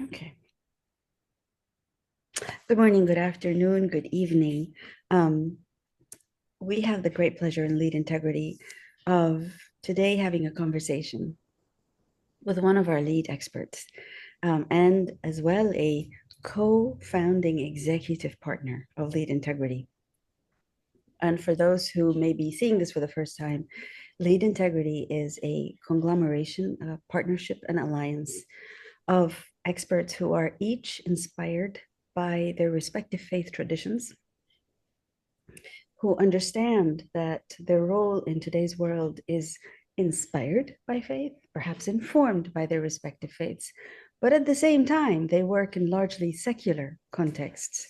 Okay. Good morning, good afternoon, good evening. We have the great pleasure and lead integrity of today having a conversation with one of our lead experts, and as well a co-founding executive partner of Lead Integrity. And for those who may be seeing this for the first time, Lead Integrity is a conglomeration, a partnership, an alliance of experts who are each inspired by their respective faith traditions, who understand that their role in today's world is inspired by faith, perhaps informed by their respective faiths, but at the same time, they work in largely secular contexts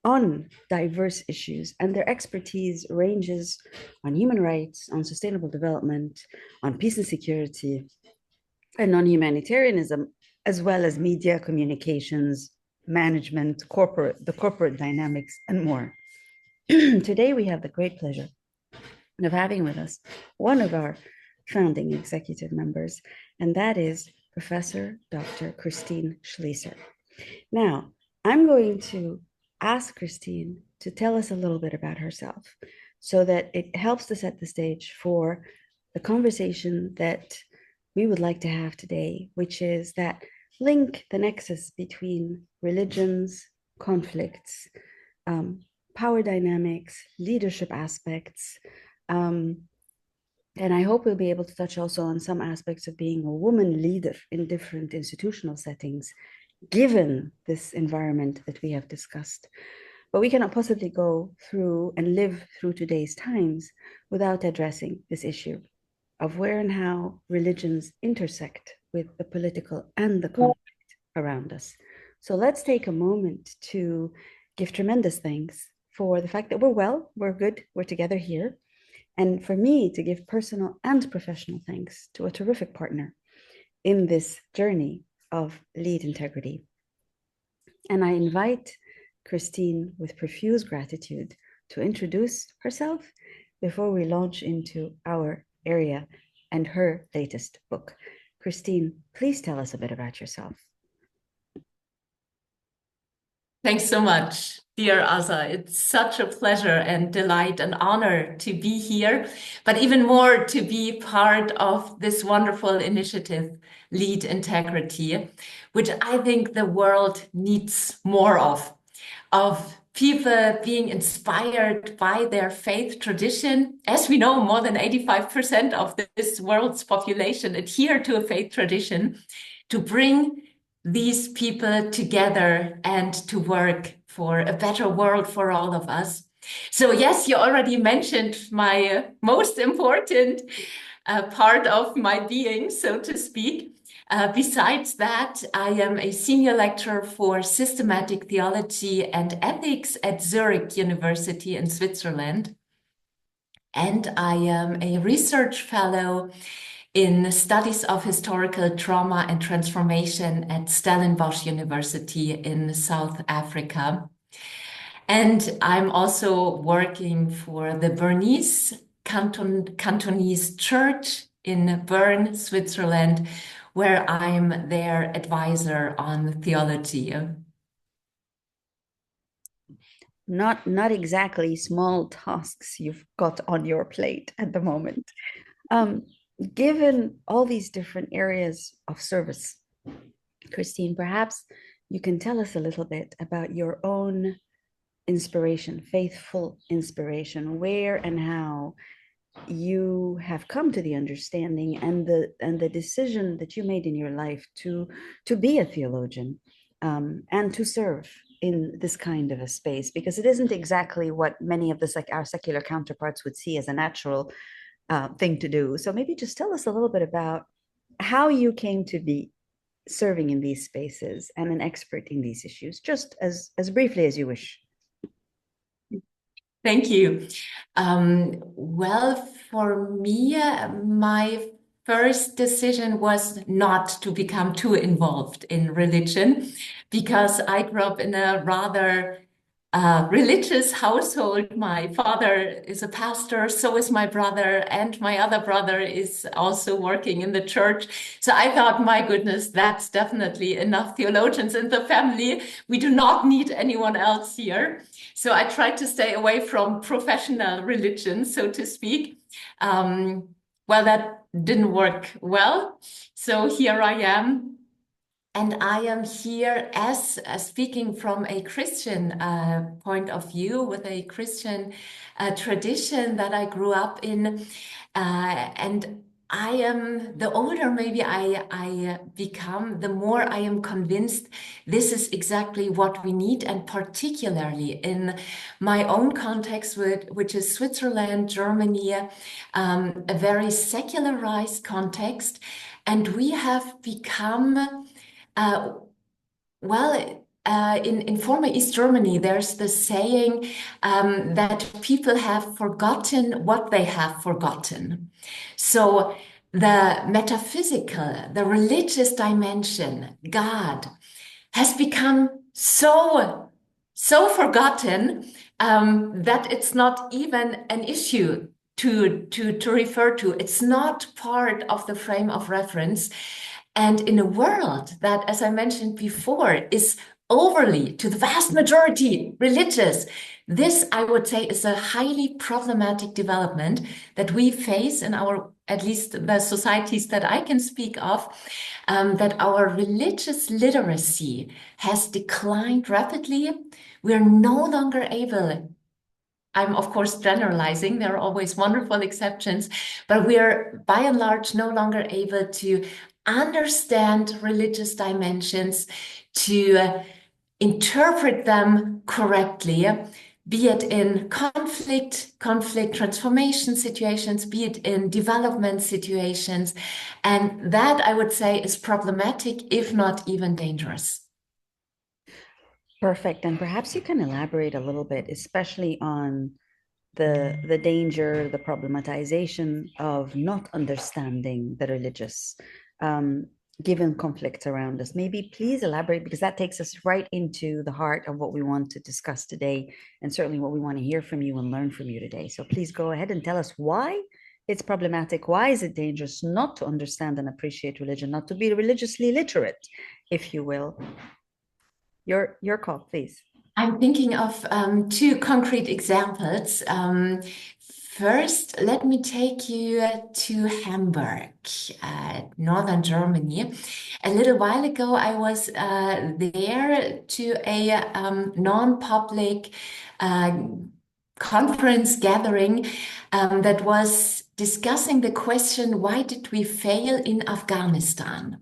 on diverse issues, and their expertise ranges on human rights, on sustainable development, on peace and security, and on humanitarianism, as well as media, communications, management, the corporate dynamics, and more. Today, we have the great pleasure of having with us one of our founding executive members, and that is Professor Dr. Christine Schliesser. Now, I'm going to ask Christine to tell us a little bit about herself so that it helps to set the stage for the conversation that we would like to have today, which is that link, the nexus between religions, conflicts, power dynamics, leadership aspects. And I hope we'll be able to touch also on some aspects of being a woman leader in different institutional settings, given this environment that we have discussed. But we cannot possibly go through and live through today's times without addressing this issue of where and how religions intersect with the political and the conflict around us. So let's take a moment to give tremendous thanks for the fact that we're well, we're good, we're together here. And for me to give personal and professional thanks to a terrific partner in this journey of lead integrity. And I invite Christine with profuse gratitude to introduce herself before we launch into our area and her latest book. Christine, please tell us a bit about yourself. Thanks so much, dear Ayse. It's such a pleasure and delight and honor to be here, but even more to be part of this wonderful initiative, Lead Integrity, which I think the world needs more of people being inspired by their faith tradition. As we know, more than 85% of this world's population adhere to a faith tradition, to bring these people together and to work for a better world for all of us. So yes, you already mentioned my most important part of my being, so to speak. Besides that, I am a senior lecturer for systematic theology and ethics at Zurich University in Switzerland. And I am a research fellow in studies of historical trauma and transformation at Stellenbosch University in South Africa. And I'm also working for the Cantonese Church in Bern, Switzerland, where I'm their advisor on theology. Not exactly small tasks you've got on your plate at the moment. Given all these different areas of service, Christine, perhaps you can tell us a little bit about your own inspiration, faithful inspiration, where and how you have come to the understanding and the decision that you made in your life to be a theologian, and to serve in this kind of a space, because it isn't exactly what many of our secular counterparts would see as a natural thing to do. So maybe just tell us a little bit about how you came to be serving in these spaces and an expert in these issues, just as briefly as you wish. Thank you. Well, for me, my first decision was not to become too involved in religion, because I grew up in a rather religious household. My father is a pastor, so is my brother, and my other brother is also working in the church. So I thought, my goodness, that's definitely enough theologians in the family. We do not need anyone else here. So I tried to stay away from professional religion, so to speak. Well, that didn't work well. So here I am. And I am here as speaking from a Christian point of view, with a Christian tradition that I grew up in. And I am, the older maybe I become, the more I am convinced this is exactly what we need, and particularly in my own context, which is Switzerland, Germany, a very secularized context. And we have become in former East Germany, there's the saying that people have forgotten what they have forgotten. So the metaphysical, the religious dimension, God, has become so forgotten that it's not even an issue to refer to. It's not part of the frame of reference. And in a world that, as I mentioned before, is overly, to the vast majority, religious, this, I would say, is a highly problematic development that we face in our, at least the societies that I can speak of, that our religious literacy has declined rapidly. We're no longer able, I'm of course generalizing, there are always wonderful exceptions, but we are by and large no longer able to understand religious dimensions, to interpret them correctly, be it in conflict transformation situations, be it in development situations. And that, I would say, is problematic, if not even dangerous. Perfect. And perhaps you can elaborate a little bit, especially on the danger, the problematization of not understanding the religious, given conflicts around us. Maybe please elaborate, because that takes us right into the heart of what we want to discuss today, and certainly what we want to hear from you and learn from you today. So please go ahead and tell us why it's problematic. Why is it dangerous not to understand and appreciate religion, not to be religiously literate, if you will? Your call, please. I'm thinking of two concrete examples. First, let me take you to Hamburg, northern Germany. A little while ago, I was there to a non-public conference gathering that was discussing the question, why did we fail in Afghanistan?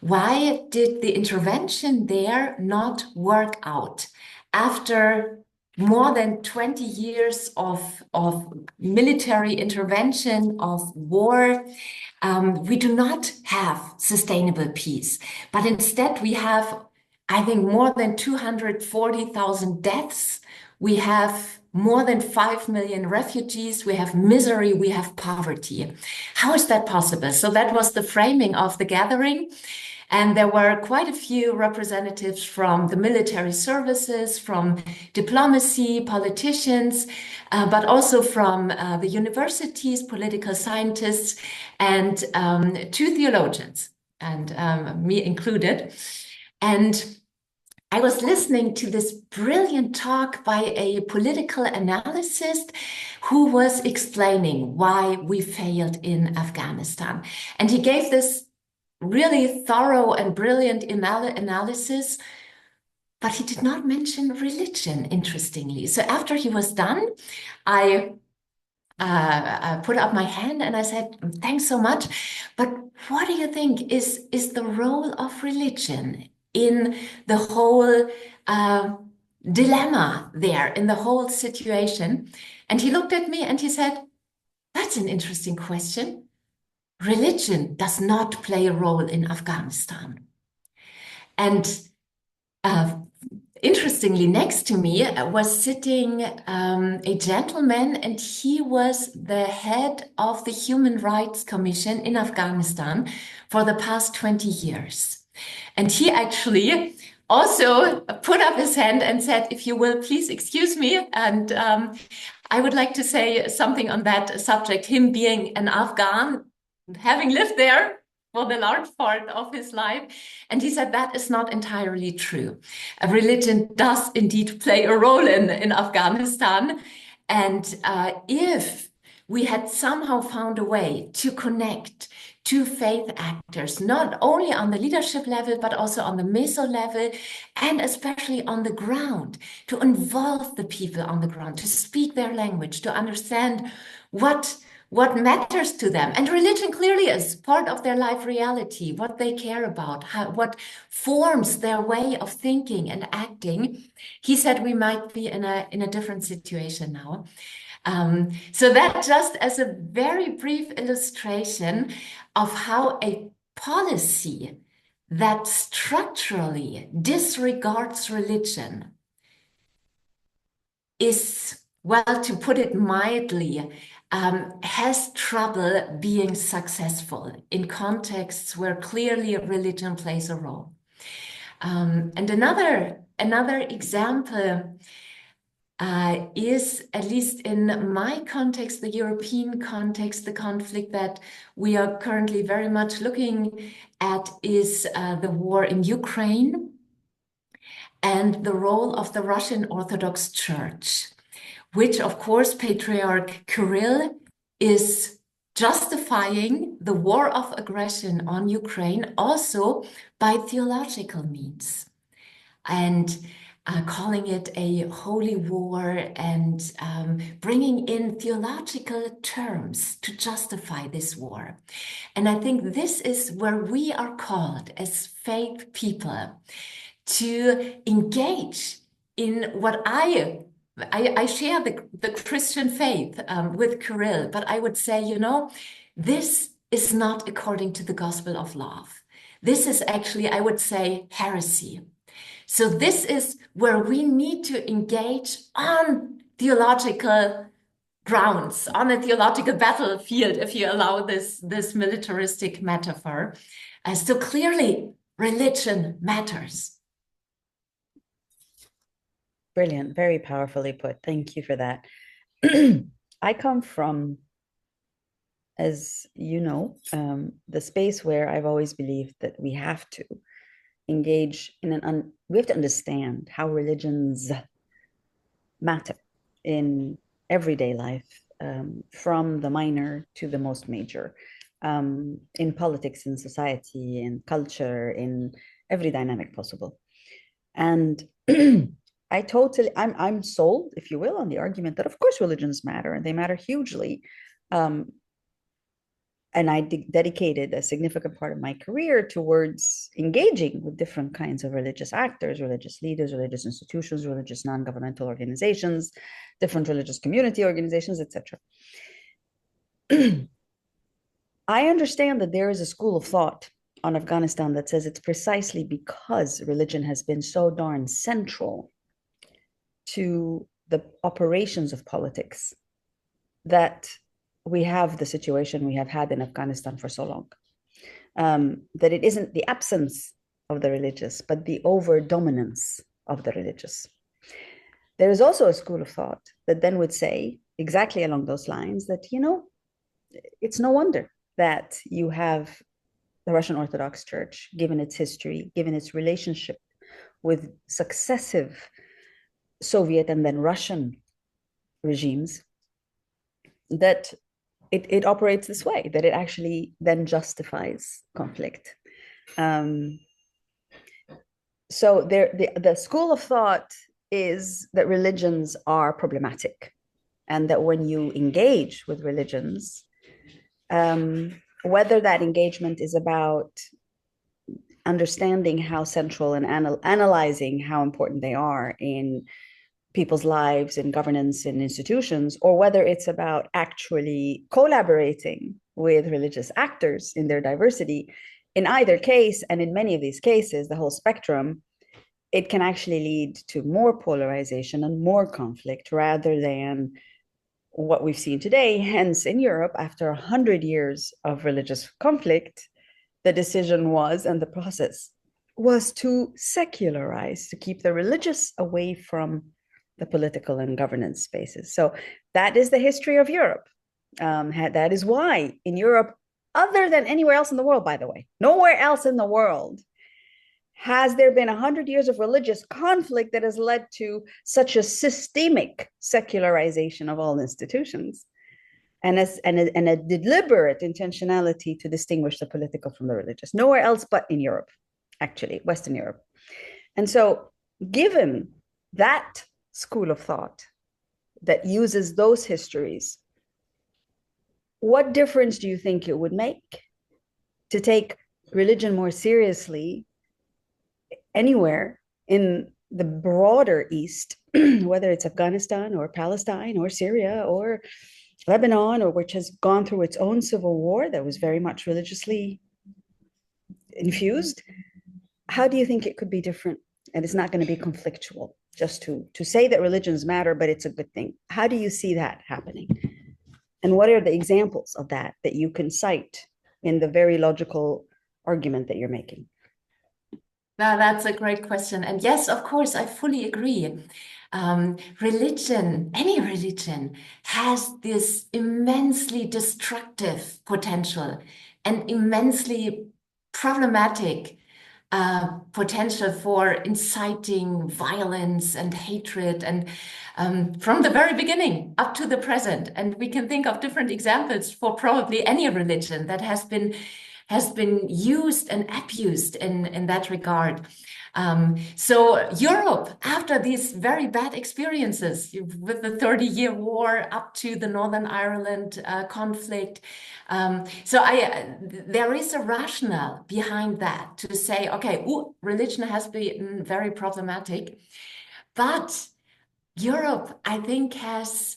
Why did the intervention there not work out? After more than 20 years of military intervention, of war, we do not have sustainable peace. But instead, we have, I think, more than 240,000 deaths. We have more than 5 million refugees. We have misery. We have poverty. How is that possible? So that was the framing of the gathering. And there were quite a few representatives from the military services, from diplomacy, politicians, but also from the universities, political scientists, and two theologians, and me included. And I was listening to this brilliant talk by a political analyst who was explaining why we failed in Afghanistan. And he gave this really thorough and brilliant analysis, but he did not mention religion, interestingly. So after he was done, I put up my hand and I said, thanks so much. But what do you think is the role of religion in the whole dilemma there, in the whole situation? And he looked at me and he said, that's an interesting question. Religion does not play a role in Afghanistan. And interestingly, next to me was sitting a gentleman, and he was the head of the Human Rights Commission in Afghanistan for the past 20 years. And he actually also put up his hand and said, if you will, please excuse me. And I would like to say something on that subject, him being an Afghan, having lived there for the large part of his life. And he said that is not entirely true. Religion does indeed play a role in Afghanistan. And if we had somehow found a way to connect to faith actors, not only on the leadership level, but also on the meso level, and especially on the ground, to involve the people on the ground, to speak their language, to understand what matters to them. And religion clearly is part of their life reality, what they care about, what forms their way of thinking and acting. He said we might be in a different situation now. So that just as a very brief illustration of how a policy that structurally disregards religion is, well, to put it mildly, has trouble being successful in contexts where clearly religion plays a role. And another example is, at least in my context, the European context, the conflict that we are currently very much looking at is the war in Ukraine and the role of the Russian Orthodox Church, which, of course, Patriarch Kirill is justifying the war of aggression on Ukraine also by theological means. And calling it a holy war and bringing in theological terms to justify this war. And I think this is where we are called as faith people to engage in what I share the Christian faith with Kirill, but I would say, this is not according to the gospel of love. This is actually, I would say, heresy. So this is where we need to engage on theological grounds, on a theological battlefield, if you allow this militaristic metaphor. So clearly, religion matters. Brilliant, very powerfully put. Thank you for that. I come from, as you know, the space where I've always believed that we have to engage in we have to understand how religions matter in everyday life, from the minor to the most major, in politics, in society, in culture, in every dynamic possible. And I'm sold, if you will, on the argument that of course religions matter and they matter hugely. And I dedicated a significant part of my career towards engaging with different kinds of religious actors, religious leaders, religious institutions, religious non-governmental organizations, different religious community organizations, etc. I understand that there is a school of thought on Afghanistan that says it's precisely because religion has been so darn central to the operations of politics that we have the situation we have had in Afghanistan for so long, that it isn't the absence of the religious, but the over-dominance of the religious. There is also a school of thought that then would say, exactly along those lines, that, it's no wonder that you have the Russian Orthodox Church, given its history, given its relationship with successive Soviet and then Russian regimes, that it operates this way, that it actually then justifies conflict. So the school of thought is that religions are problematic, and that when you engage with religions, whether that engagement is about understanding how central and analyzing how important they are in people's lives and governance and institutions, or whether it's about actually collaborating with religious actors in their diversity, in either case, and in many of these cases, the whole spectrum, it can actually lead to more polarization and more conflict rather than what we've seen today. Hence, in Europe, after 100 years of religious conflict, the decision was, and the process was to secularize, to keep the religious away from the political and governance spaces. So that is the history of Europe. That is why in Europe, other than anywhere else in the world, by the way, nowhere else in the world has there been 100 years of religious conflict that has led to such a systemic secularization of all institutions and a deliberate intentionality to distinguish the political from the religious. Nowhere else but in Europe, actually, Western Europe. And so, given that school of thought that uses those histories, what difference do you think it would make to take religion more seriously anywhere in the broader East, whether it's Afghanistan or Palestine or Syria or Lebanon, or which has gone through its own civil war that was very much religiously infused? How do you think it could be different? And it's not going to be conflictual, just to say that religions matter, but it's a good thing. How do you see that happening? And what are the examples of that that you can cite in the very logical argument that you're making? Now, that's a great question. And yes, of course, I fully agree. Religion, any religion, has this immensely destructive potential and immensely problematic potential for inciting violence and hatred, and from the very beginning up to the present. And we can think of different examples for probably any religion that has been used and abused in that regard. So Europe, after these very bad experiences with the 30-year war up to the Northern Ireland conflict, there is a rationale behind that to say, okay, religion has been very problematic, but Europe, I think, has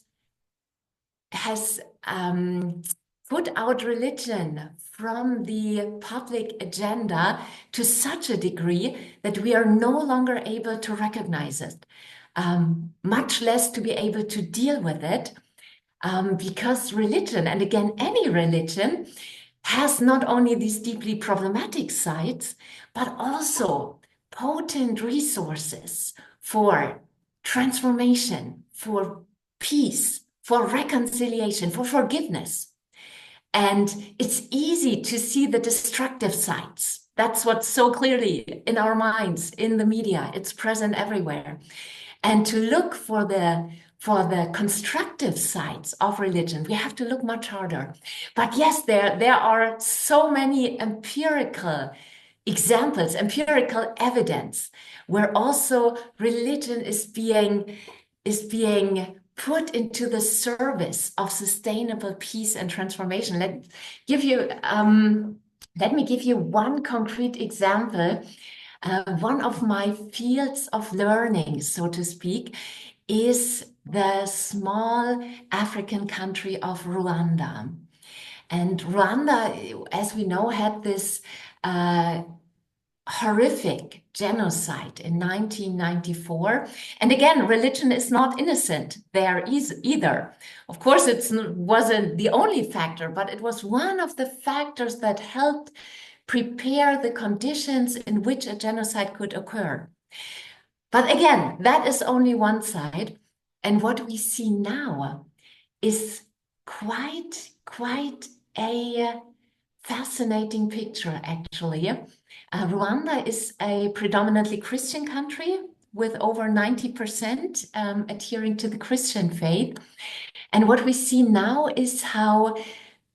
put out religion from the public agenda to such a degree that we are no longer able to recognize it, much less to be able to deal with it, because religion, and again, any religion, has not only these deeply problematic sides, but also potent resources for transformation, for peace, for reconciliation, for forgiveness. And it's easy to see the destructive sides. That's what's so clearly in our minds, in the media. It's present everywhere. And to look for the constructive sides of religion, we have to look much harder. But yes, there are so many empirical examples, empirical evidence, where also religion is being put into the service of sustainable peace and transformation. Let me give you one concrete example. One of my fields of learning, so to speak, is the small African country of Rwanda. And Rwanda, as we know, had this horrific genocide in 1994. And again, religion is not innocent there either. Of course, it wasn't the only factor, but it was one of the factors that helped prepare the conditions in which a genocide could occur. But again, that is only one side. And what we see now is quite a fascinating picture, actually. Rwanda is a predominantly Christian country with over 90% adhering to the Christian faith. And what we see now is how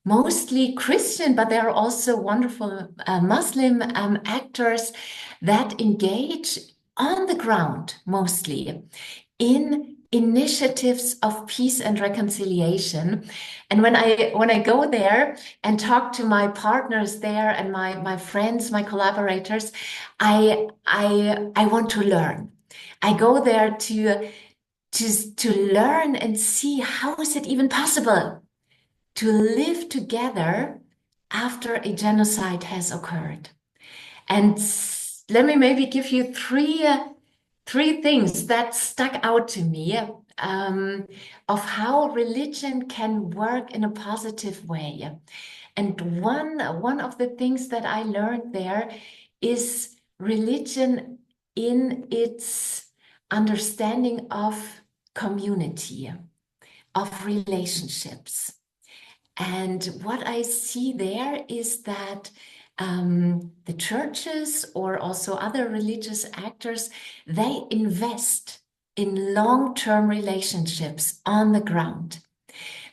mostly Christian, but there are also wonderful Muslim actors that engage on the ground, mostly in initiatives of peace and reconciliation. And when I go there and talk to my partners there and my friends, my collaborators, I want to learn. I go there to learn and see how is it even possible to live together after a genocide has occurred. And let me maybe give you three things that stuck out to me of how religion can work in a positive way. And one of the things that I learned there is religion in its understanding of community, of relationships. And what I see there is that the churches or also other religious actors, they invest in long-term relationships on the ground.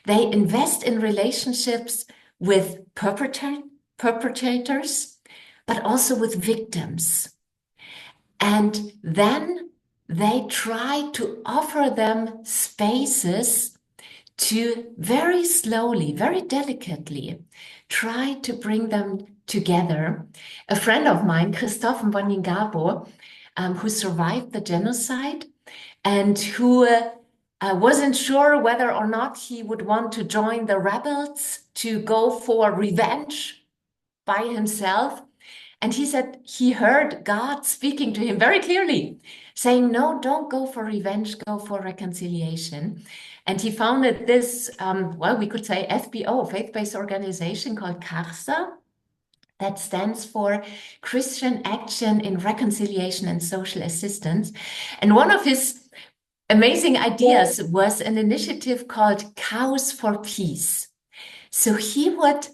They invest in relationships with perpetrators, but also with victims. And then they try to offer them spaces to very slowly, very delicately try to bring them together. A friend of mine, Christophe Mboningabo, who survived the genocide and who wasn't sure whether or not he would want to join the rebels to go for revenge by himself. And he said he heard God speaking to him very clearly, saying, no, don't go for revenge, go for reconciliation. And he founded this, well, we could say FBO, faith-based organization called CARSA, that stands for Christian Action in Reconciliation and Social Assistance. And one of his amazing ideas was an initiative called Cows for Peace. So he would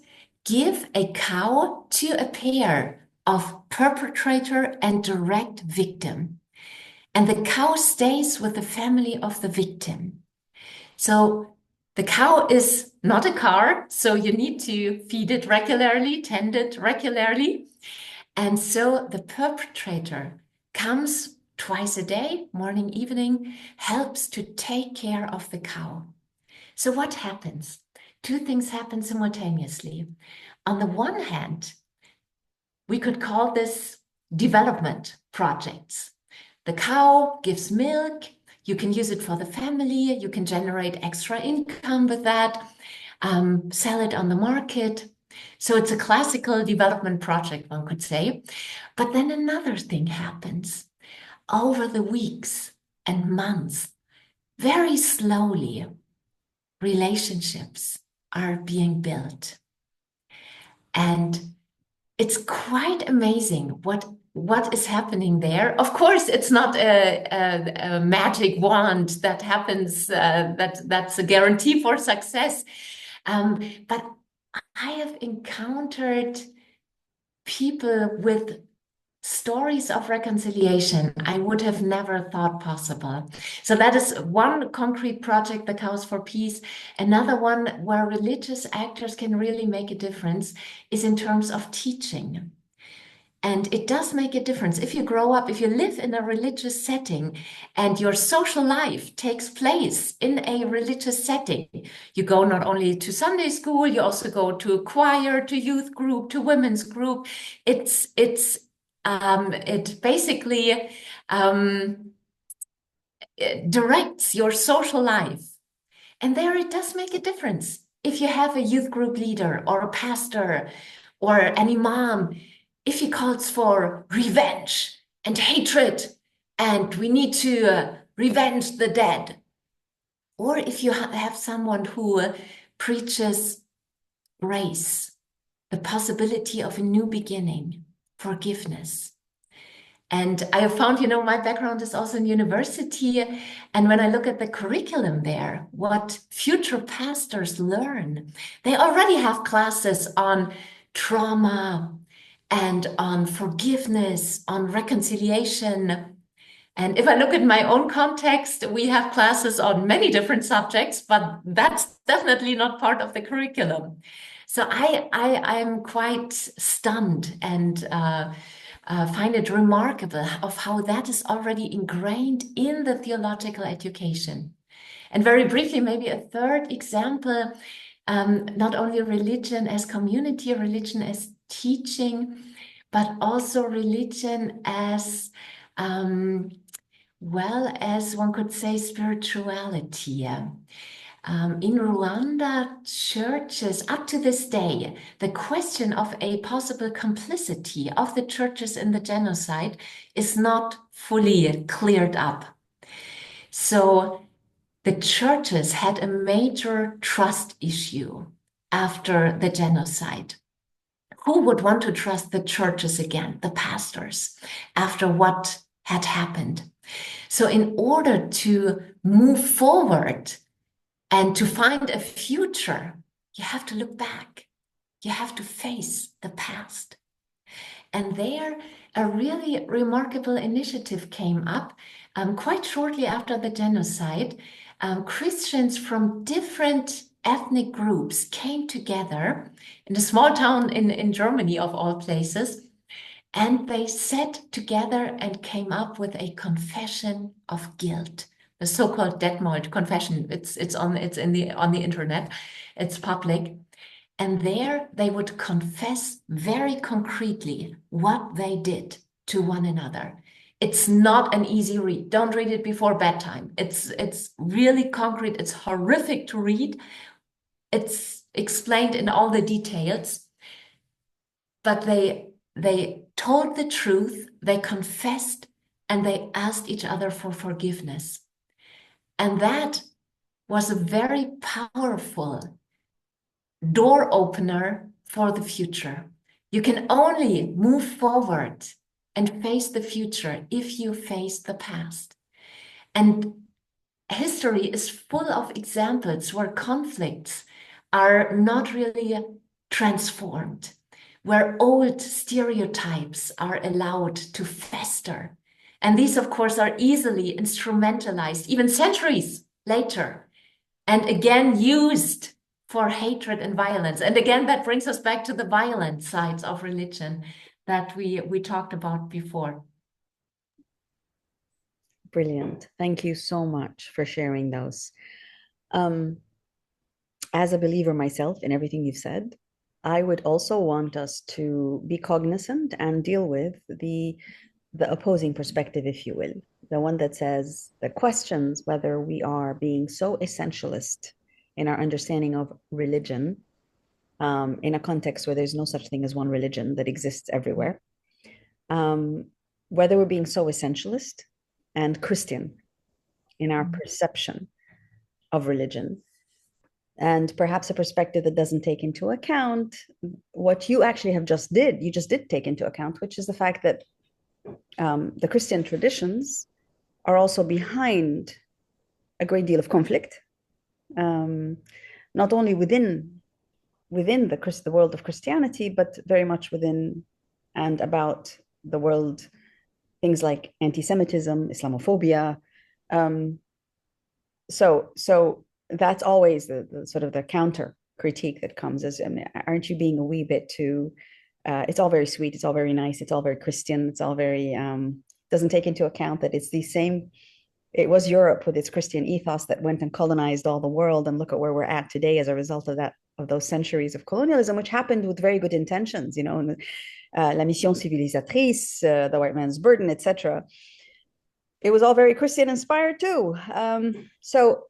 give a cow to a pair of perpetrator and direct victim. And the cow stays with the family of the victim. So the cow is not a car, so you need to feed it regularly, tend it regularly. And so the perpetrator comes twice a day, morning, evening, helps to take care of the cow. So what happens? Two things happen simultaneously. On the one hand, we could call this development projects. The cow gives milk, you can use it for the family, you can generate extra income with that, sell it on the market. So it's a classical development project, one could say. But then another thing happens. Over the weeks and months, very slowly, relationships are being built. And it's quite amazing what is happening there. Of course, it's not a magic wand that happens, that's a guarantee for success. But I have encountered people with stories of reconciliation I would have never thought possible. So that is one concrete project, the Cows for Peace. Another one where religious actors can really make a difference is in terms of teaching. And it does make a difference. If you grow up, if you live in a religious setting and your social life takes place in a religious setting, you go not only to Sunday school, you also go to choir, to youth group, to women's group. It basically it directs your social life. And there it does make a difference. If you have a youth group leader or a pastor or an imam, if he calls for revenge and hatred, and we need to revenge the dead, or if you have someone who preaches grace, the possibility of a new beginning, forgiveness. And I have found, my background is also in university. And when I look at the curriculum there, what future pastors learn, they already have classes on trauma and on forgiveness, on reconciliation. And if I look at my own context, we have classes on many different subjects, but that's definitely not part of the curriculum. So I'm quite stunned and find it remarkable of how that is already ingrained in the theological education. And very briefly, maybe a third example, not only religion as community, religion as teaching, but also religion as, well, as one could say, spirituality. In Rwanda, churches, up to this day, the question of a possible complicity of the churches in the genocide is not fully cleared up. So the churches had a major trust issue after the genocide. who would want to trust the churches again, the pastors, after what had happened? So in order to move forward and to find a future, you have to look back. You have to face the past. And there, a really remarkable initiative came up quite shortly after the genocide. Christians from different ethnic groups came together in a small town in Germany, of all places, and they sat together and came up with a confession of guilt, the so-called Detmold confession. It's on the internet. It's public. And there they would confess very concretely what they did to one another. It's not an easy read. Don't read it before bedtime. It's really concrete. It's horrific to read. It's explained in all the details. But they told the truth, they confessed, and they asked each other for forgiveness. And that was a very powerful door opener for the future. You can only move forward and face the future if you face the past. And history is full of examples where conflicts are not really transformed, where old stereotypes are allowed to fester. And these, of course, are easily instrumentalized, even centuries later, and again used for hatred and violence. And again, that brings us back to the violent sides of religion that we talked about before. Brilliant. Thank you so much for sharing those. As a believer myself in everything you've said, I would also want us to be cognizant and deal with the opposing perspective, if you will, the one that says, that questions whether we are being so essentialist in our understanding of religion, in a context where there's no such thing as one religion that exists everywhere, whether we're being so essentialist and Christian in our perception of religion, and perhaps a perspective that doesn't take into account what you actually have just did. You just did take into account, which is the fact that the Christian traditions are also behind a great deal of conflict, not only within the world of Christianity, but very much within and about the world, things like anti-Semitism, Islamophobia. So that's always the sort of the counter critique that comes as, I mean, aren't you being a wee bit too, it's all very sweet, it's all very nice, it's all very Christian, it's all very, doesn't take into account that it's the same, it was Europe with its Christian ethos that went and colonized all the world, and look at where we're at today as a result of that, of those centuries of colonialism, which happened with very good intentions, you know, la mission civilisatrice, the white man's burden, etc. It was all very Christian inspired too. So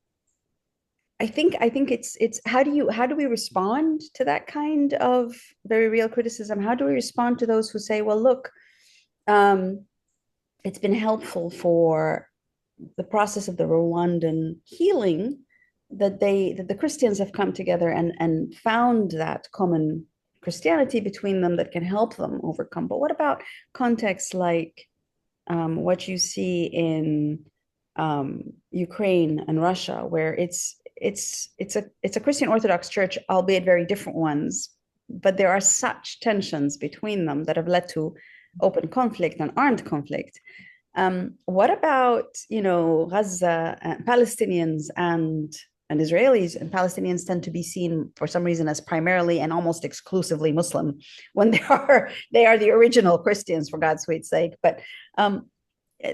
I think it's how do we respond to that kind of very real criticism? How do we respond to those who say, well, look, it's been helpful for the process of the Rwandan healing that the Christians have come together and found that common Christianity between them that can help them overcome. But what about contexts like what you see in Ukraine and Russia, where it's a Christian Orthodox church, albeit very different ones, but there are such tensions between them that have led to open conflict and armed conflict. What about, you know, Gaza, Palestinians and Israelis? And Palestinians tend to be seen for some reason as primarily and almost exclusively Muslim, when they are the original Christians, for God's sweet sake. But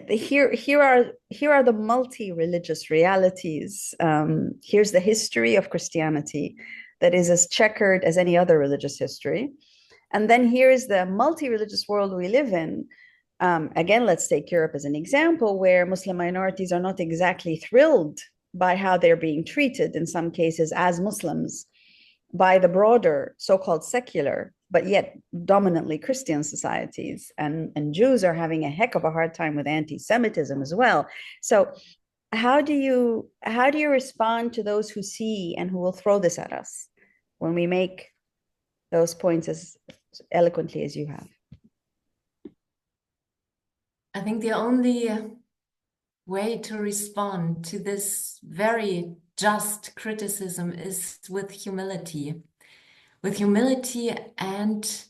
here are the multi-religious realities. Here's the history of Christianity that is as checkered as any other religious history. And then here's the multi-religious world we live in. Again, let's take Europe as an example, where Muslim minorities are not exactly thrilled by how they're being treated, in some cases as Muslims, by the broader so-called secular, but yet dominantly Christian societies. And Jews are having a heck of a hard time with anti-Semitism as well. So how do you respond to those who see and who will throw this at us when we make those points as eloquently as you have? I think the only way to respond to this very just criticism is with humility and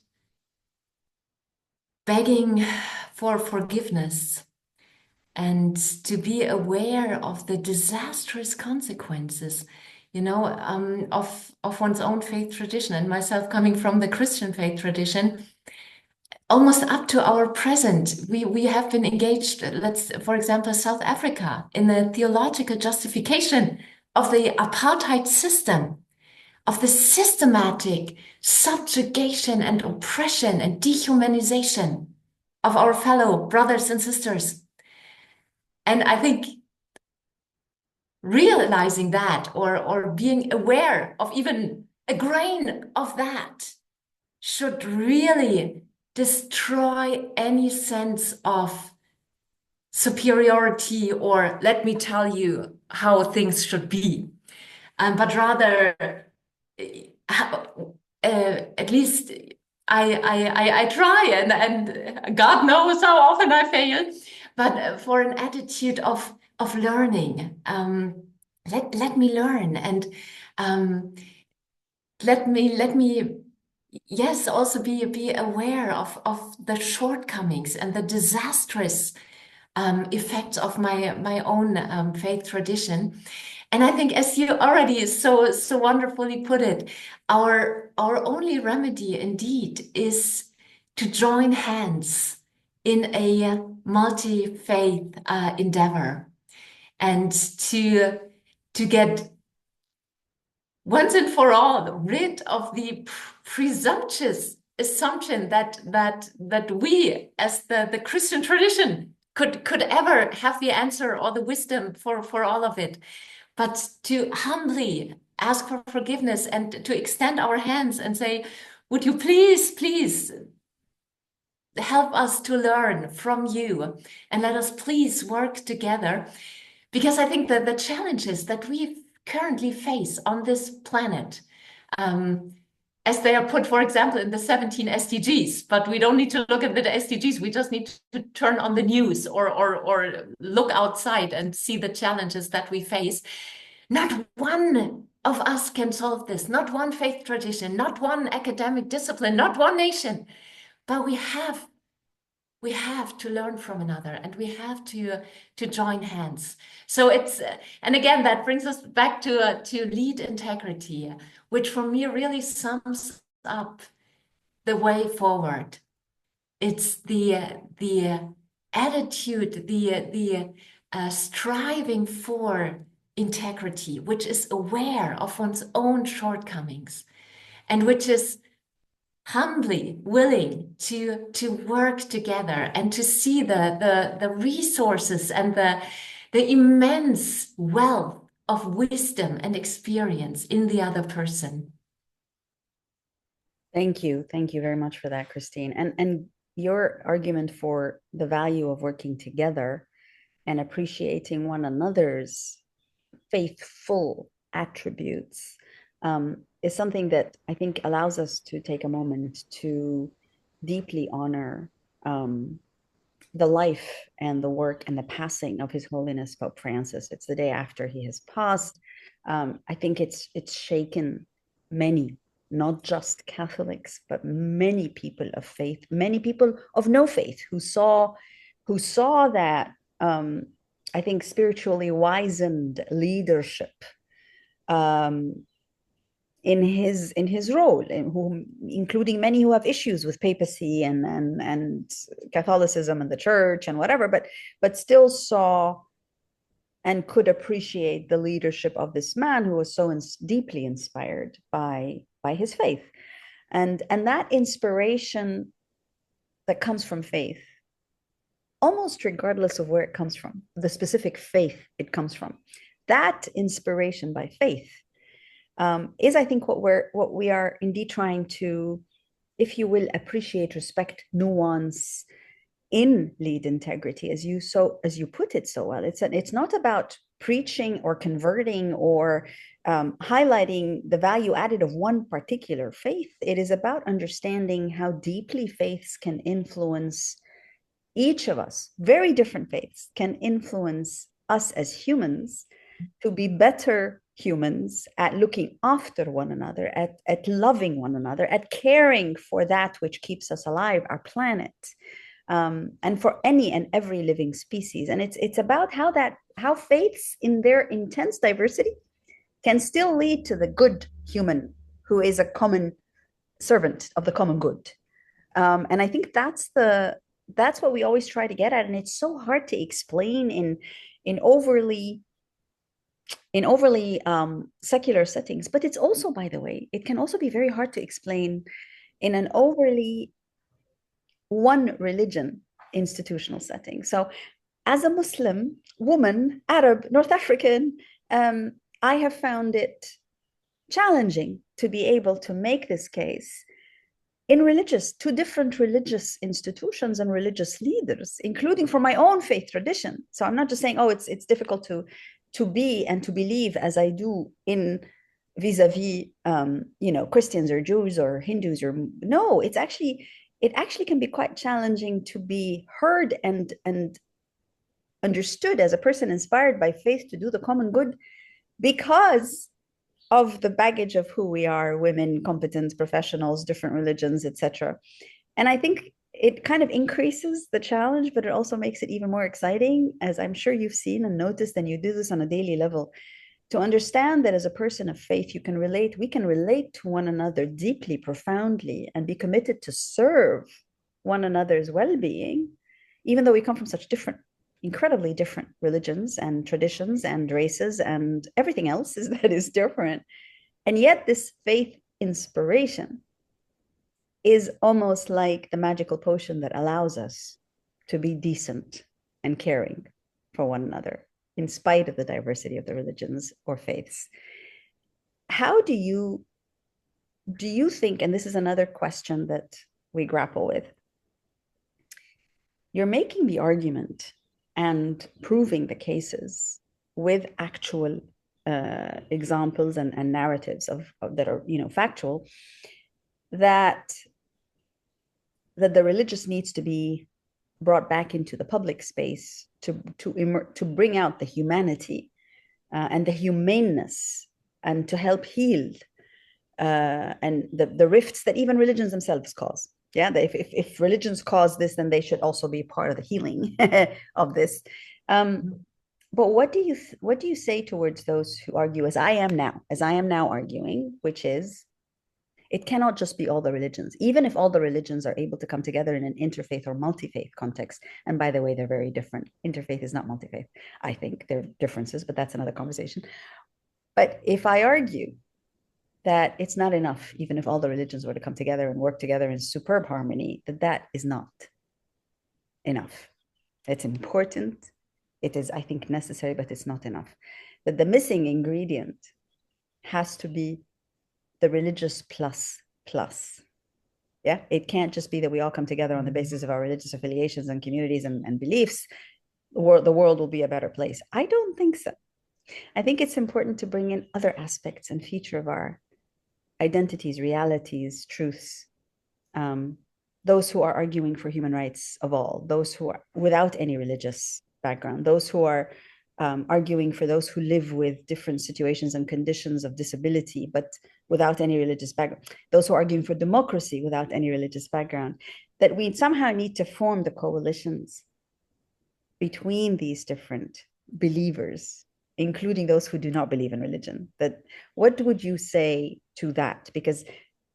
begging for forgiveness, and to be aware of the disastrous consequences, of one's own faith tradition. And myself, coming from the Christian faith tradition, almost up to our present, we have been engaged, for example, South Africa, in the theological justification of the apartheid system, of the systematic subjugation and oppression and dehumanization of our fellow brothers and sisters. And I think realizing that, or being aware of even a grain of that, should really destroy any sense of superiority, or let me tell you how things should be. But rather, at least I try, and God knows how often I fail, but for an attitude of learning. Let me learn, and let me yes, also be aware of the shortcomings and the disastrous effects of my own faith tradition. And I think, as you already so wonderfully put it, our only remedy indeed is to join hands in a multi-faith endeavor, and to get once and for all rid of the presumptuous assumption that we, as the Christian tradition, could ever have the answer or the wisdom for all of it, but to humbly ask for forgiveness and to extend our hands and say, would you please help us to learn from you, and let us please work together. Because I think that the challenges that we currently face on this planet, as they are put, for example, in the 17 SDGs, but we don't need to look at the SDGs. We just need to turn on the news, or look outside and see the challenges that we face. Not one of us can solve this, not one faith tradition, not one academic discipline, not one nation, but we have to learn from another, and we have to join hands. So it's and again, that brings us back to lead integrity, which for me really sums up the way forward. It's the attitude, the striving for integrity, which is aware of one's own shortcomings, and which is humbly willing to work together, and to see the resources and the immense wealth of wisdom and experience in the other person. Thank you very much for that, Christine. And your argument for the value of working together and appreciating one another's faithful attributes is something that I think allows us to take a moment to deeply honor the life and the work and the passing of His Holiness Pope Francis. It's the day after he has passed. I think it's shaken many, not just Catholics, but many people of faith, many people of no faith, who saw that I think spiritually wizened leadership in his role, including many who have issues with papacy and Catholicism and the church and whatever, but still saw and could appreciate the leadership of this man who was so deeply inspired by his faith, and that inspiration that comes from faith, almost regardless of where it comes from, the specific faith it comes from, that inspiration by faith is, I think, what we are indeed trying to, if you will, appreciate, respect, nuance in lead integrity, as you put it so well. It's not about preaching or converting or highlighting the value added of one particular faith. It is about understanding how deeply faiths can influence each of us. Very different faiths can influence us as humans to be better humans at looking after one another, at loving one another, at caring for that which keeps us alive, our planet, and for any and every living species. And it's about how faiths in their intense diversity can still lead to the good human who is a common servant of the common good. And I think that's what we always try to get at, and it's so hard to explain in overly secular settings. But it's also, by the way, it can also be very hard to explain in an overly one religion institutional setting. So as a Muslim woman, Arab, North African, I have found it challenging to be able to make this case in two different religious institutions and religious leaders, including for my own faith tradition. So I'm not just saying, oh, it's difficult to be and to believe as I do in vis-a-vis Christians or Jews or Hindus, or no, it actually can be quite challenging to be heard and understood as a person inspired by faith to do the common good because of the baggage of who we are, women, competent professionals, different religions, etc. And I think it kind of increases the challenge, but it also makes it even more exciting, as I'm sure you've seen and noticed, and you do this on a daily level, to understand that as a person of faith, we can relate to one another deeply, profoundly, and be committed to serve one another's well-being, even though we come from such incredibly different religions and traditions and races and everything else that is different. And yet this faith inspiration is almost like the magical potion that allows us to be decent and caring for one another, in spite of the diversity of the religions or faiths. How do you think, and this is another question that we grapple with, you're making the argument and proving the cases with actual examples and narratives that are factual, that the religious needs to be brought back into the public space to bring out the humanity and the humaneness, and to help heal and the rifts that even religions themselves cause. Yeah, if religions cause this, then they should also be part of the healing of this. But what do you say towards those who argue, as I am now arguing, which is, it cannot just be all the religions, even if all the religions are able to come together in an interfaith or multi-faith context. And by the way, they're very different. Interfaith is not multi-faith. I think there are differences, but that's another conversation. But if I argue that it's not enough, even if all the religions were to come together and work together in superb harmony, that is not enough. It's important. It is, I think, necessary, but it's not enough. That the missing ingredient has to be the religious plus. Yeah, it can't just be that we all come together on the basis of our religious affiliations and communities and beliefs. The world will be a better place. I don't think so. I think it's important to bring in other aspects and feature of our identities, realities, truths. Those who are arguing for human rights of all, those who are without any religious background, those who are arguing for those who live with different situations and conditions of disability, but without any religious background, those who are arguing for democracy without any religious background, that we somehow need to form the coalitions between these different believers, including those who do not believe in religion. What would you say to that? Because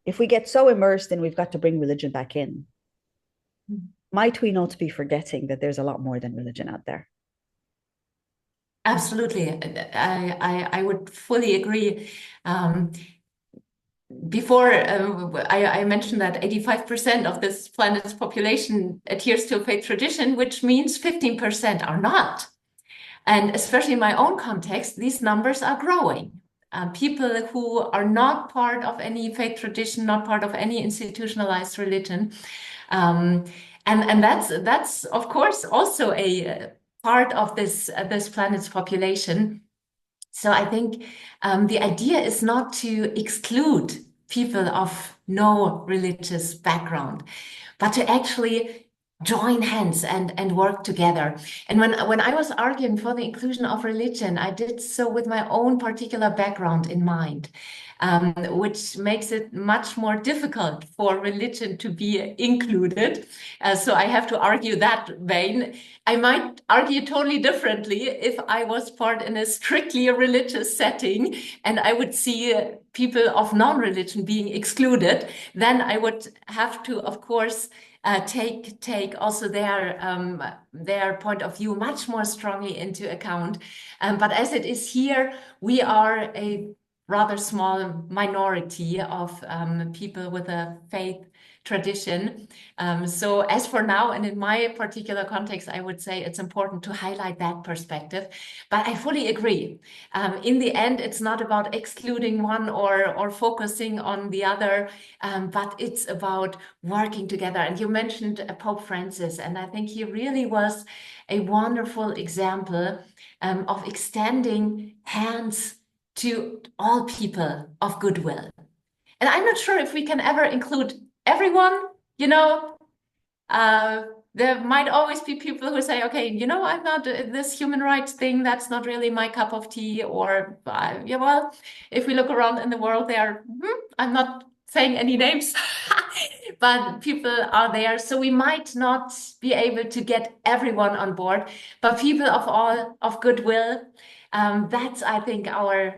if we get so immersed and we've got to bring religion back in, might we not be forgetting that there's a lot more than religion out there? Absolutely. I would fully agree. Before, I mentioned that 85% of this planet's population adheres to a faith tradition, which means 15% are not. And especially in my own context, these numbers are growing. People who are not part of any faith tradition, not part of any institutionalized religion. And that's of course also a part of this planet's population. So I think the idea is not to exclude people of no religious background, but to actually join hands and work together. And when I was arguing for the inclusion of religion, I did so with my own particular background in mind, which makes it much more difficult for religion to be included. So I have to argue that vein. I might argue totally differently if I was part in a strictly religious setting and I would see people of non-religion being excluded. Then I would have to, of course, take also their point of view much more strongly into account. But as it is here, we are a rather small minority of people with a faith tradition. So as for now, and in my particular context, I would say it's important to highlight that perspective. But I fully agree. In the end, it's not about excluding one or focusing on the other, but it's about working together. And you mentioned Pope Francis, and I think he really was a wonderful example of extending hands to all people of goodwill. And I'm not sure if we can ever include everyone, you know. There might always be people who say, okay, you know, I'm not this human rights thing, that's not really my cup of tea. Or, yeah, well, if we look around in the world, I'm not saying any names, but people are there. So we might not be able to get everyone on board, but people of goodwill, that's, I think, our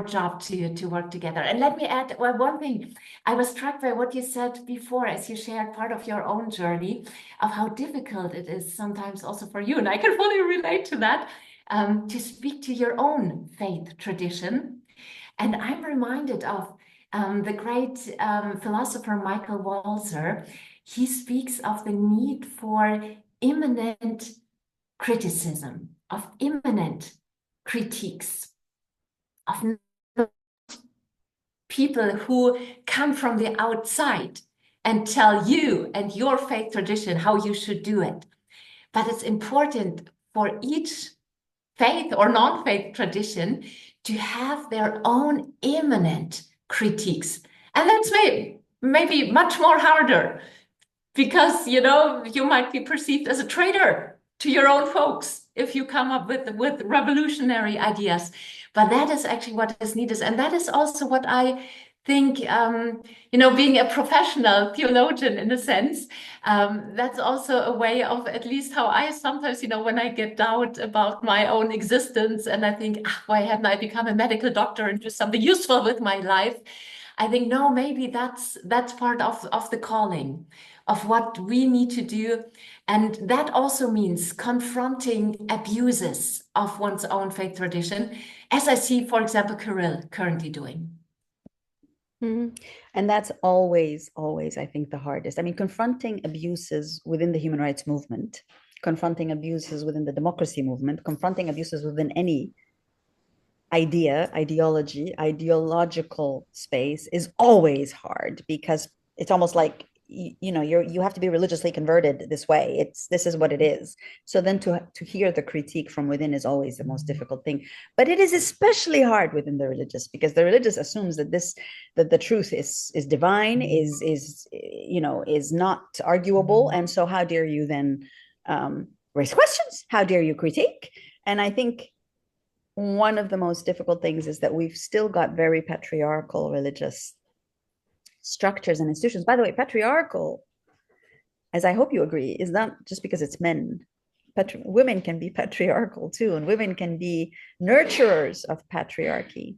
job to work together. And let me add one thing. I was struck by what you said before as you shared part of your own journey of how difficult it is sometimes also for you, and I can fully relate to that, to speak to your own faith tradition. And I'm reminded of the great philosopher Michael Walzer. He speaks of the need for immanent criticism, of immanent critiques, of people who come from the outside and tell you and your faith tradition how you should do it. But it's important for each faith or non-faith tradition to have their own immanent critiques. And that's maybe much more harder because, you know, you might be perceived as a traitor to your own folks if you come up with revolutionary ideas. But that is actually what is needed. And that is also what I think, you know, being a professional theologian in a sense, that's also a way of at least how I sometimes, you know, when I get doubt about my own existence and I think, why hadn't I become a medical doctor and do something useful with my life? I think, no, maybe that's part of the calling of what we need to do. And that also means confronting abuses of one's own faith tradition, as I see, for example, Kirill currently doing. Mm-hmm. And that's always, I think, the hardest. I mean, confronting abuses within the human rights movement, confronting abuses within the democracy movement, confronting abuses within any ideological space is always hard because it's almost like you know you have to be religiously converted this way. This is what it is. So then to hear the critique from within is always the most difficult thing. But it is especially hard within the religious because the religious assumes that the truth is divine, is you know, is not arguable. And so how dare you then raise questions? How dare you critique? And I think one of the most difficult things is that we've still got very patriarchal religious structures and institutions. By the way, patriarchal, as I hope you agree, is not just because it's men. Women can be patriarchal too, and women can be nurturers of patriarchy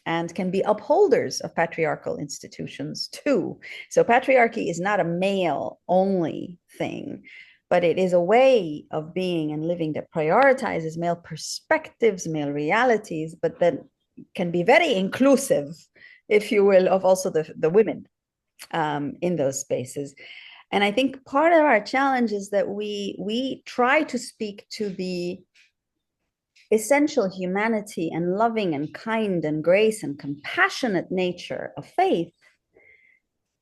and can be upholders of patriarchal institutions too. So patriarchy is not a male only thing, but it is a way of being and living that prioritizes male perspectives, male realities, but that can be very inclusive, if you will, of also the women in those spaces. And I think part of our challenge is that we try to speak to the essential humanity and loving and kind and grace and compassionate nature of faith.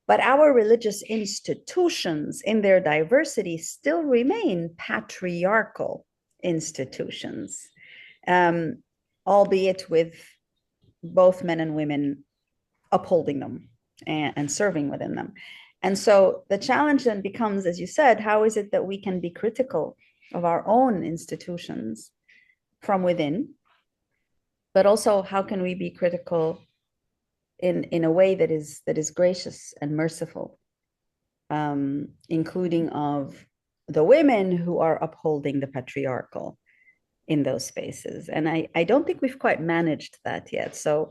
But our religious institutions in their diversity still remain patriarchal. institutions, um, albeit with both men and women upholding them and serving within them. And so the challenge then becomes, as you said, how is it that we can be critical of our own institutions from within, but also how can we be critical in a way that is gracious and merciful, including of the women who are upholding the patriarchal in those spaces. And I don't think we've quite managed that yet. So,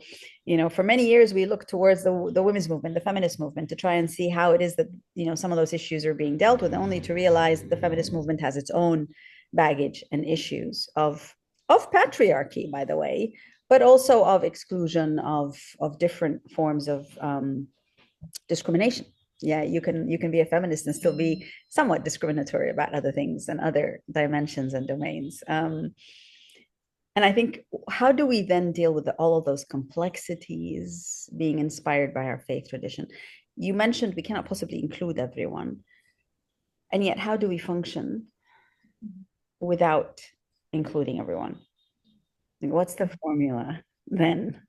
for many years, we looked towards the women's movement, the feminist movement, to try and see how it is that, some of those issues are being dealt with, only to realize that the feminist movement has its own baggage and issues of patriarchy, by the way, but also of exclusion of different forms of discrimination. Yeah, you can be a feminist and still be somewhat discriminatory about other things and other dimensions and domains. And I think, how do we then deal with all of those complexities being inspired by our faith tradition? You mentioned we cannot possibly include everyone. And yet, how do we function without including everyone? What's the formula then?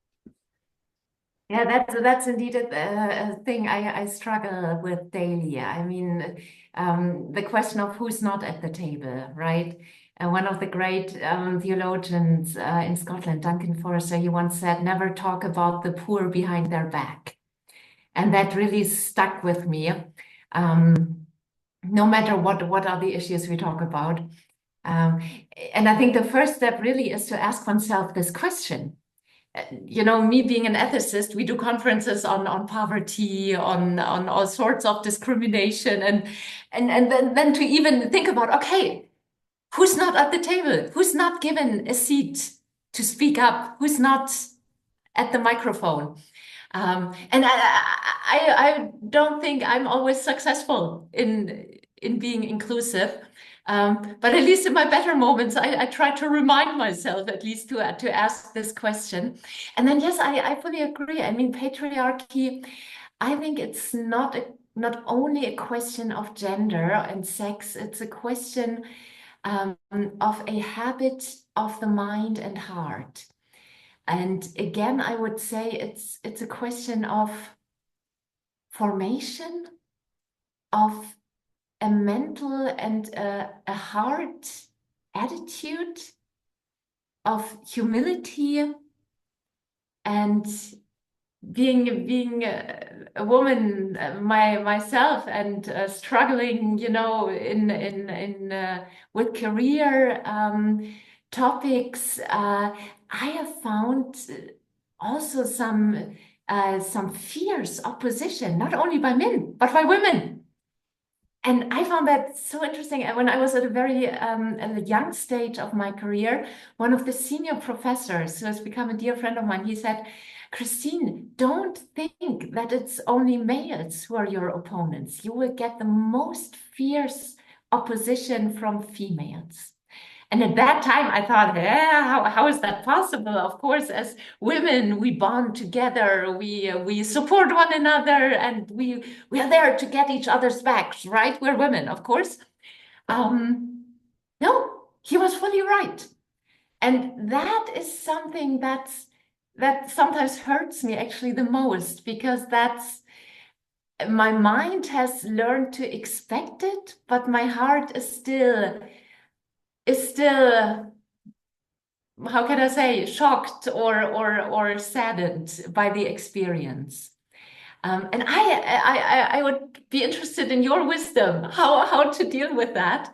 Yeah, that's indeed a thing I struggle with daily. I mean, the question of who's not at the table, right? One of the great theologians in Scotland, Duncan Forrester, he once said, "Never talk about the poor behind their back," and that really stuck with me. No matter what are the issues we talk about, and I think the first step really is to ask oneself this question. Me being an ethicist, we do conferences on poverty, on all sorts of discrimination, and then to even think about, okay, who's not at the table? Who's not given a seat to speak up? Who's not at the microphone? And I don't think I'm always successful in being inclusive. But at least in my better moments, I try to remind myself at least to ask this question. And then, yes, I fully agree. I mean, patriarchy, I think it's not only a question of gender and sex, it's a question of a habit of the mind and heart. And again, I would say it's a question of formation, of a mental and a heart attitude, of humility, and being a woman myself, and struggling, in with career topics. I have found also some fierce opposition, not only by men but by women. And I found that so interesting. And when I was at a very at a young stage of my career, one of the senior professors, who has become a dear friend of mine, he said, "Christine, don't think that it's only males who are your opponents. You will get the most fierce opposition from females." And at that time, I thought, how is that possible? Of course, as women, we bond together, we support one another, and we are there to get each other's backs, right? We're women, of course. No, he was fully right. And that is something that sometimes hurts me actually the most, because that's my mind has learned to expect it, but my heart is still how can I say, shocked or saddened by the experience. And I would be interested in your wisdom, how to deal with that.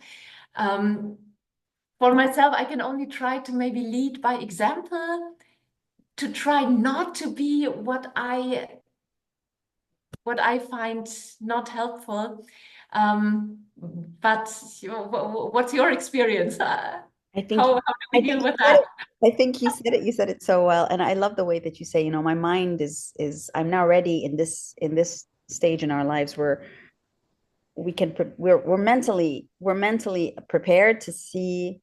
For myself, I can only try to maybe lead by example, to try not to be what I find not helpful. But what's your experience? I think How do we I deal think you with said that? it. I think you said it so well. And I love the way that you say, my mind is I'm now ready in this stage in our lives where we're mentally prepared to see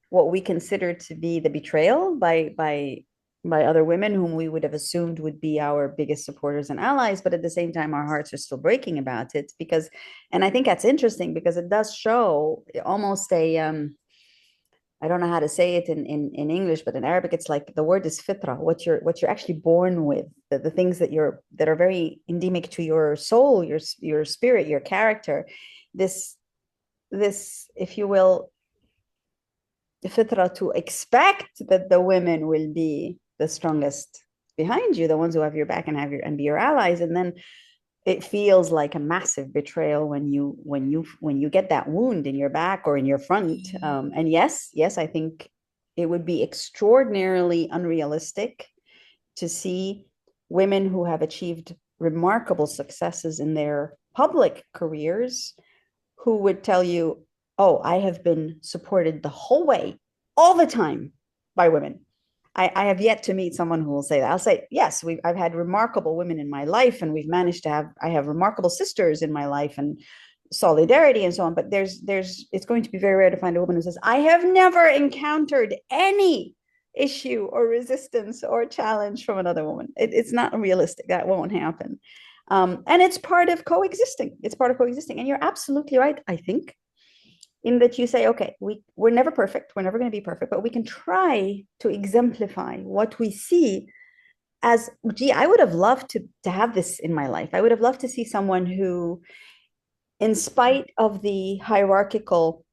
what we consider to be the betrayal by other women whom we would have assumed would be our biggest supporters and allies, but at the same time our hearts are still breaking about it, because, and I think that's interesting because it does show almost I don't know how to say it in English, but in Arabic, it's like the word is fitra, what you're actually born with, the things that are very endemic to your soul, your spirit, your character. This, if you will, fitra, to expect that the women will be the strongest behind you, the ones who have your back and be your allies. And then it feels like a massive betrayal when you get that wound in your back or in your front. And yes, I think it would be extraordinarily unrealistic to see women who have achieved remarkable successes in their public careers who would tell you, oh, I have been supported the whole way, all the time, by women. I have yet to meet someone who will say that. I'll say, yes, I've had remarkable women in my life, and we've managed to I have remarkable sisters in my life, and solidarity and so on. But it's going to be very rare to find a woman who says, I have never encountered any issue or resistance or challenge from another woman. It's not realistic. That won't happen. And it's part of coexisting. And you're absolutely right, I think, in that you say, okay, we're never perfect. We're never going to be perfect, but we can try to exemplify what we see as, gee, I would have loved to have this in my life. I would have loved to see someone who, in spite of the hierarchical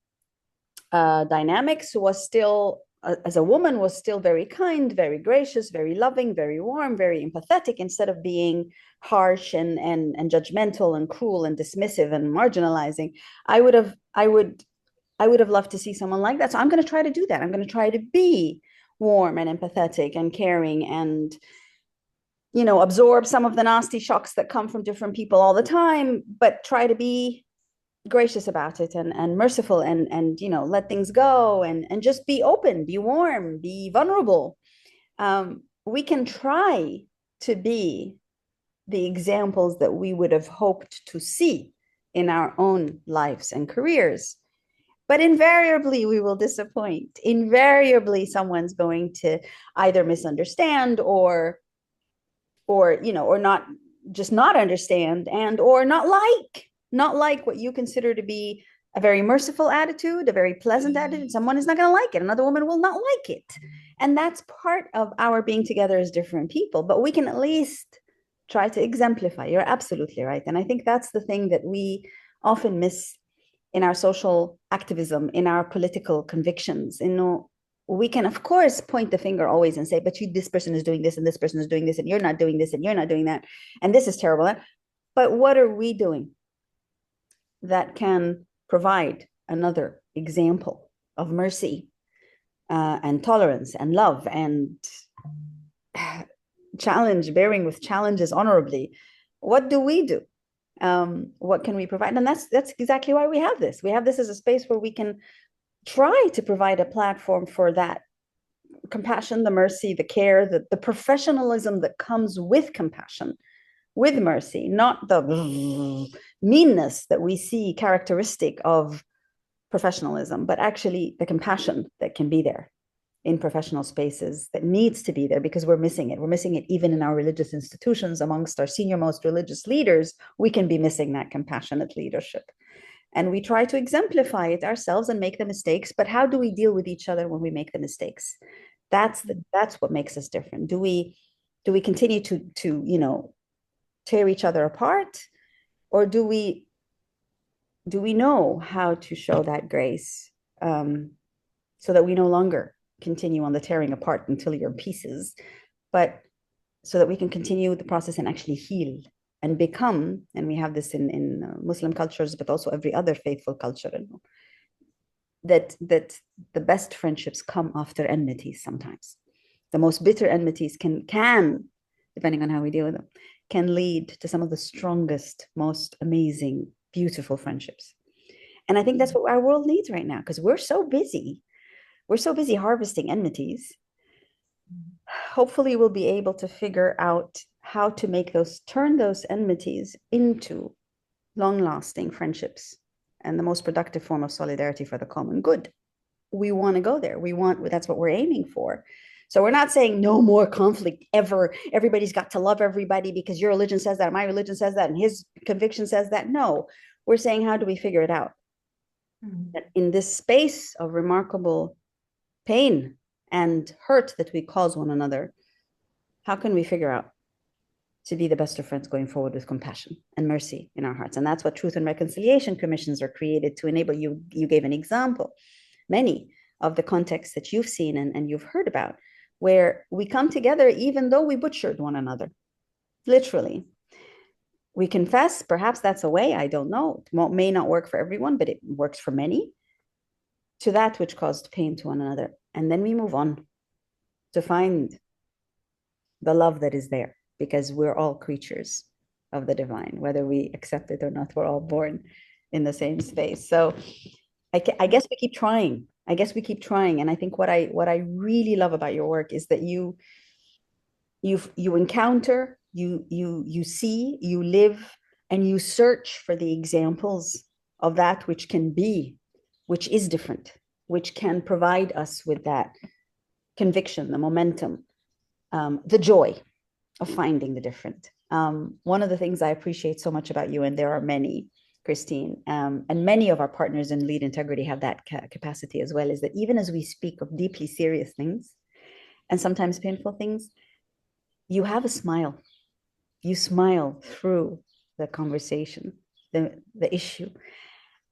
dynamics, was still, as a woman, was still very kind, very gracious, very loving, very warm, very empathetic, instead of being harsh and judgmental and cruel and dismissive and marginalizing. I would have loved to see someone like that. So I'm going to try to do that. I'm going to try to be warm and empathetic and caring and, absorb some of the nasty shocks that come from different people all the time, but try to be gracious about it and merciful and let things go and just be open, be warm, be vulnerable. We can try to be the examples that we would have hoped to see in our own lives and careers. But invariably, we will disappoint. Invariably, someone's going to either misunderstand or not, just not understand, and or not like what you consider to be a very merciful attitude, a very pleasant attitude. Someone is not going to like it. Another woman will not like it. And that's part of our being together as different people. But we can at least try to exemplify. You're absolutely right. And I think that's the thing that we often miss in our social activism, in our political convictions. We can, of course, point the finger always and say, but this person is doing this, and this person is doing this, and you're not doing this, and you're not doing that, and this is terrible. But what are we doing that can provide another example of mercy and tolerance and love and bearing with challenges honorably? What do we do? What can we provide? And that's exactly why we have this. We have this as a space where we can try to provide a platform for that compassion, the mercy, the care, the professionalism that comes with compassion, with mercy, not the meanness that we see characteristic of professionalism, but actually the compassion that can be there in professional spaces, that needs to be there, because we're missing it. We're missing it even in our religious institutions. Amongst our senior most religious leaders, we can be missing that compassionate leadership. And we try to exemplify it ourselves and make the mistakes. But how do we deal with each other when we make the mistakes? That's what makes us different. Do we continue to tear each other apart, or do we know how to show that grace, so that we no longer continue on the tearing apart until you're in pieces, but so that we can continue the process and actually heal and become, and we have this in Muslim cultures, but also every other faithful culture, that the best friendships come after enmities. Sometimes the most bitter enmities can, depending on how we deal with them, can lead to some of the strongest, most amazing, beautiful friendships. And I think that's what our world needs right now, because we're so busy harvesting enmities. Hopefully we'll be able to figure out how to turn those enmities into long-lasting friendships and the most productive form of solidarity for the common good. We want to go there. That's what we're aiming for. So we're not saying no more conflict ever. Everybody's got to love everybody because your religion says that, my religion says that, and his conviction says that. No, we're saying, how do we figure it out? That in this space of remarkable pain and hurt that we cause one another, how can we figure out to be the best of friends going forward with compassion and mercy in our hearts? And that's what Truth and Reconciliation Commissions are created to enable. You gave an example, many of the contexts that you've seen and you've heard about, where we come together even though we butchered one another, literally. We confess, perhaps that's a way, I don't know. It may not work for everyone, but it works for many, to that which caused pain to one another. And then we move on to find the love that is there, because we're all creatures of the divine, whether we accept it or not. We're all born in the same space. So I guess we keep trying. I guess we keep trying. And I think what I really love about your work is that you encounter, you see, you live, and you search for the examples of that which can be, which is different, which can provide us with that conviction, the momentum, the joy of finding the different. One of the things I appreciate so much about you, and there are many, Christine, and many of our partners in Lead Integrity have that capacity as well, is that even as we speak of deeply serious things and sometimes painful things, you have a smile. You smile through the conversation, the issue.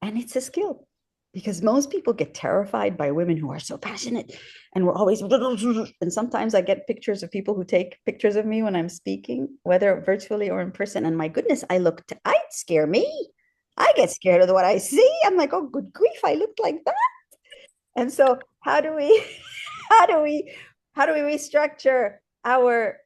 And it's a skill, because most people get terrified by women who are so passionate, and we're always, and sometimes I get pictures of people who take pictures of me when I'm speaking, whether virtually or in person, and my goodness, I'd scare me. I get scared of what I see. I'm like, oh, good grief, I looked like that. And so how do we how do we restructure our,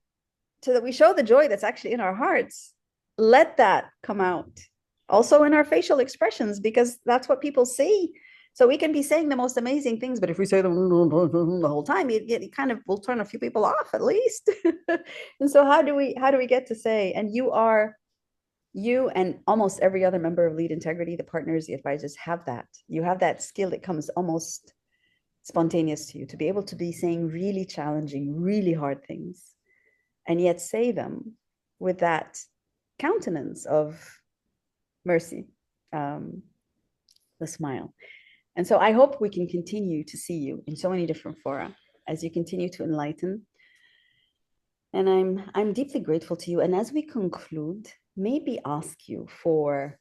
so that we show the joy that's actually in our hearts? Let that come out also in our facial expressions, because that's what people see. So we can be saying the most amazing things, but if we say them the whole time, it kind of will turn a few people off at least. And so how do we get to say, and you and almost every other member of Lead Integrity, the partners, the advisors, have that. You have that skill that comes almost spontaneous to you, to be able to be saying really challenging, really hard things, and yet say them with that countenance of mercy, the smile. And so I hope we can continue to see you in so many different fora as you continue to enlighten. And I'm deeply grateful to you. And as we conclude, maybe ask you for,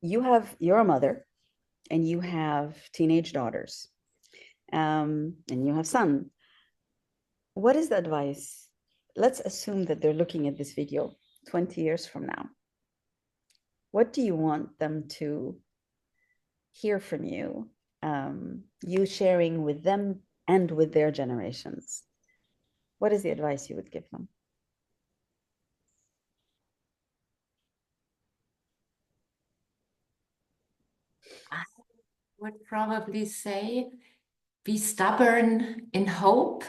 you're a mother, and you have teenage daughters, and you have son. What is the advice? Let's assume that they're looking at this video 20 years from now. What do you want them to hear from you, you sharing with them and with their generations? What is the advice you would give them? I would probably say, be stubborn in hope,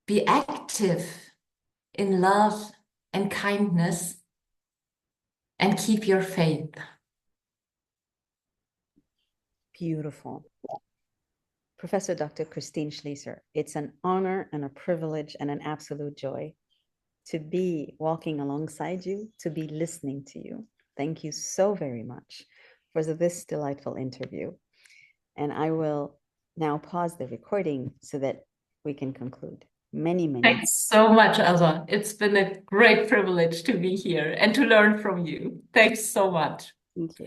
be active in love and kindness, and keep your faith. Beautiful. Professor Dr. Christine Schliesser, it's an honor and a privilege and an absolute joy to be walking alongside you, to be listening to you. Thank you so very much for this delightful interview. And I will now pause the recording so that we can conclude. Many Thanks so much, Ayse. It's been a great privilege to be here and to learn from you. Thanks so much. Thank you.